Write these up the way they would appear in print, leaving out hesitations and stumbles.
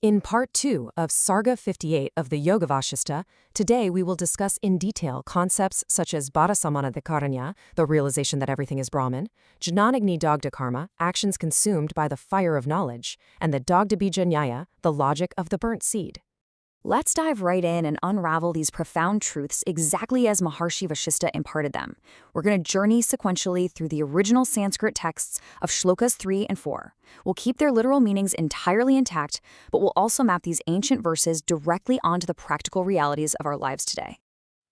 In part 2 of Sarg-58 of the Yoga Vasistha, today we will discuss in detail concepts such as Bhadasamanadhikaranya, the realization that everything is Brahman, Jnanagni Dagda Karma, actions consumed by the fire of knowledge, and the Dagda Bija Nyaya, the logic of the burnt seed. Let's dive right in and unravel these profound truths exactly as Maharishi Vashishtha imparted them. We're going to journey sequentially through the original Sanskrit texts of Shlokas 3 and 4. We'll keep their literal meanings entirely intact, but we'll also map these ancient verses directly onto the practical realities of our lives today.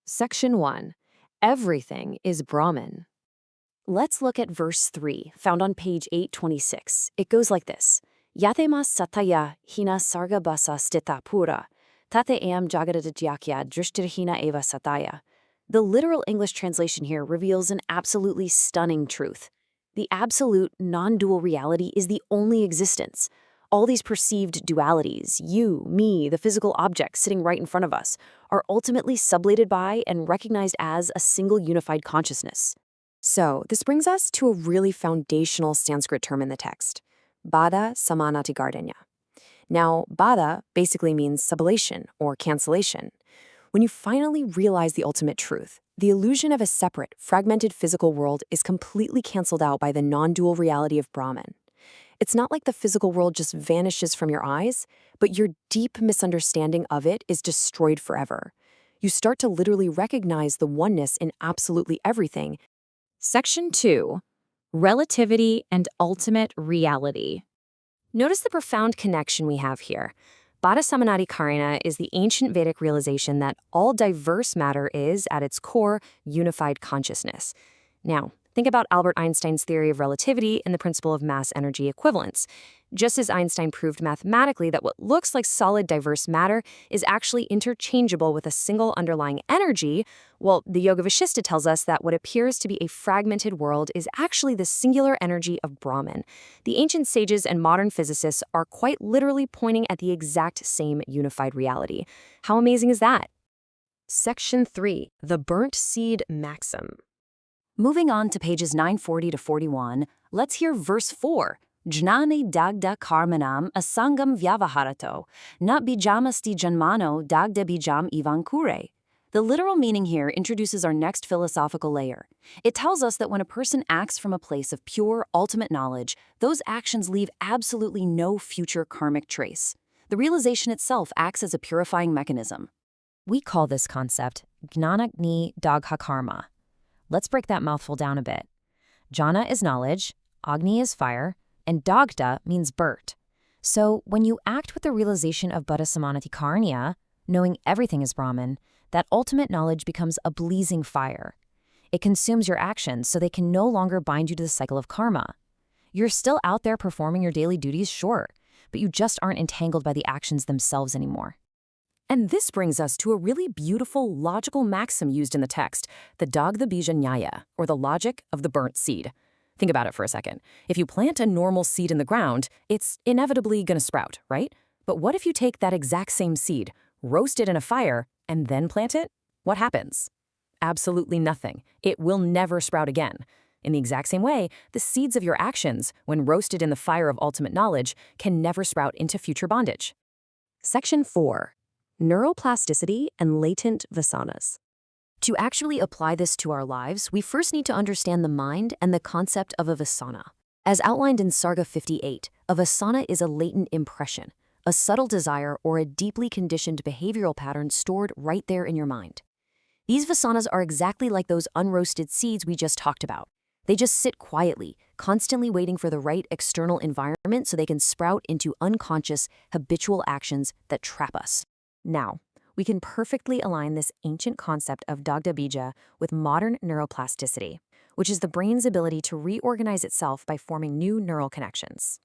Section 1. Everything is Brahman. Let's look at verse 3, found on page 826. It goes like this. Yatema sataya hina sarga basa stita pura. Tate am jagadadhyakya drishtirhina eva sataya. The literal English translation here reveals an absolutely stunning truth. The absolute, non-dual reality is the only existence. All these perceived dualities, you, me, the physical object sitting right in front of us, are ultimately sublated by and recognized as a single unified consciousness. So, this brings us to a really foundational Sanskrit term in the text, Bhadasamanadhikaranya. Now, Bhada basically means sublation or cancellation. When you finally realize the ultimate truth, the illusion of a separate, fragmented physical world is completely canceled out by the non-dual reality of Brahman. It's not like the physical world just vanishes from your eyes, but your deep misunderstanding of it is destroyed forever. You start to literally recognize the oneness in absolutely everything. Section 2. Relativity and Ultimate Reality. Notice the profound connection we have here. Bhadasamanadhikaranya is the ancient Vedic realization that all diverse matter is, at its core, unified consciousness. Now, think about Albert Einstein's theory of relativity and the principle of mass-energy equivalence. Just as Einstein proved mathematically that what looks like solid diverse matter is actually interchangeable with a single underlying energy, well, the Yoga Vasistha tells us that what appears to be a fragmented world is actually the singular energy of Brahman. The ancient sages and modern physicists are quite literally pointing at the exact same unified reality. How amazing is that? Section 3. The Burnt Seed Maxim. Moving on to pages 940 to 41, let's hear verse 4. Jnane dagda karmanam asangam vyavaharato, na bijamasti janmano dagda bijam ivankure. The literal meaning here introduces our next philosophical layer. It tells us that when a person acts from a place of pure, ultimate knowledge, those actions leave absolutely no future karmic trace. The realization itself acts as a purifying mechanism. We call this concept Jnanagni Dagha Karma. Let's break that mouthful down a bit. Jnana is knowledge, Agni is fire, and Dagda means burnt. So when you act with the realization of Bhadasamanadhikaranya, knowing everything is Brahman, that ultimate knowledge becomes a blazing fire. It consumes your actions so they can no longer bind you to the cycle of karma. You're still out there performing your daily duties, sure, but you just aren't entangled by the actions themselves anymore. And this brings us to a really beautiful logical maxim used in the text, the Dagda Bija Nyaya, or the logic of the burnt seed. Think about it for a second. If you plant a normal seed in the ground, it's inevitably going to sprout, right? But what if you take that exact same seed, roast it in a fire, and then plant it? What happens? Absolutely nothing. It will never sprout again. In the exact same way, the seeds of your actions, when roasted in the fire of ultimate knowledge, can never sprout into future bondage. Section 4. Neuroplasticity and latent vasanas. To actually apply this to our lives, we first need to understand the mind and the concept of a vasana. As outlined in Sarg-58, a vasana is a latent impression, a subtle desire or a deeply conditioned behavioral pattern stored right there in your mind. These vasanas are exactly like those unroasted seeds we just talked about. They just sit quietly, constantly waiting for the right external environment so they can sprout into unconscious, habitual actions that trap us. Now, we can perfectly align this ancient concept of Dagda Bija with modern neuroplasticity, which is the brain's ability to reorganize itself by forming new neural connections.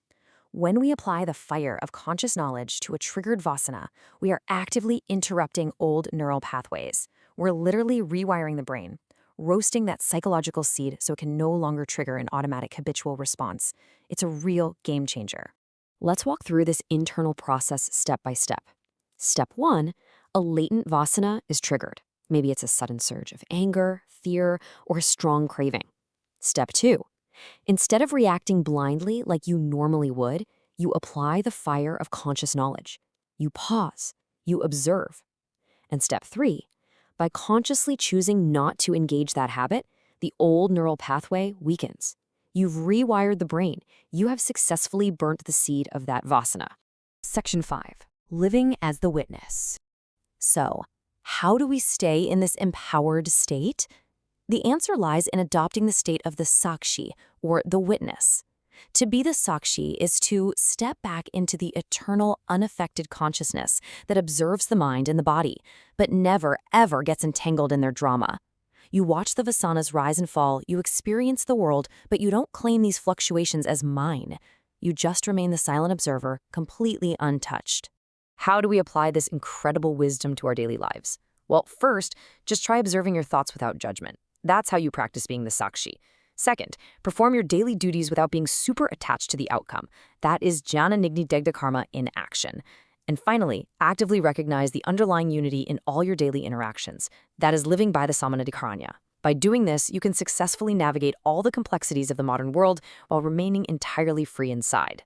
When we apply the fire of conscious knowledge to a triggered vasana, we are actively interrupting old neural pathways. We're literally rewiring the brain, roasting that psychological seed so it can no longer trigger an automatic habitual response. It's a real game changer. Let's walk through this internal process step by step. Step 1. A latent vasana is triggered. Maybe it's a sudden surge of anger, fear, or a strong craving. Step 2. Instead of reacting blindly like you normally would, you apply the fire of conscious knowledge. You pause. You observe. And step 3, by consciously choosing not to engage that habit, the old neural pathway weakens. You've rewired the brain. You have successfully burnt the seed of that vasana. Section 5. Living as the witness. So, how do we stay in this empowered state? The answer lies in adopting the state of the sakshi, or the witness. To be the sakshi is to step back into the eternal, unaffected consciousness that observes the mind and the body, but never, ever gets entangled in their drama. You watch the vasanas rise and fall, you experience the world, but you don't claim these fluctuations as mine. You just remain the silent observer, completely untouched. How do we apply this incredible wisdom to our daily lives? Well, first, just try observing your thoughts without judgment. That's how you practice being the sakshi. Second, perform your daily duties without being super attached to the outcome. That is jnana nigni degda karma in action. And finally, actively recognize the underlying unity in all your daily interactions. That is living by the samanadhikaranya. By doing this, you can successfully navigate all the complexities of the modern world while remaining entirely free inside.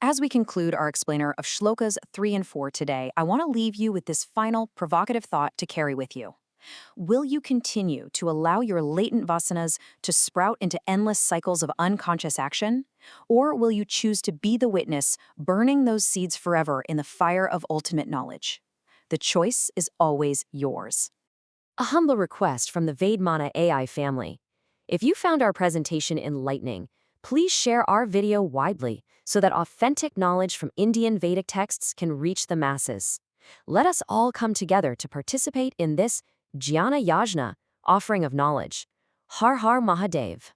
As we conclude our explainer of shlokas 3 and 4 today, I want to leave you with this final provocative thought to carry with you. Will you continue to allow your latent vasanas to sprout into endless cycles of unconscious action? Or will you choose to be the witness, burning those seeds forever in the fire of ultimate knowledge? The choice is always yours. A humble request from the Vedmata AI family. If you found our presentation enlightening, please share our video widely so that authentic knowledge from Indian Vedic texts can reach the masses. Let us all come together to participate in this Jnana Yajna, offering of knowledge. Har Har Mahadev.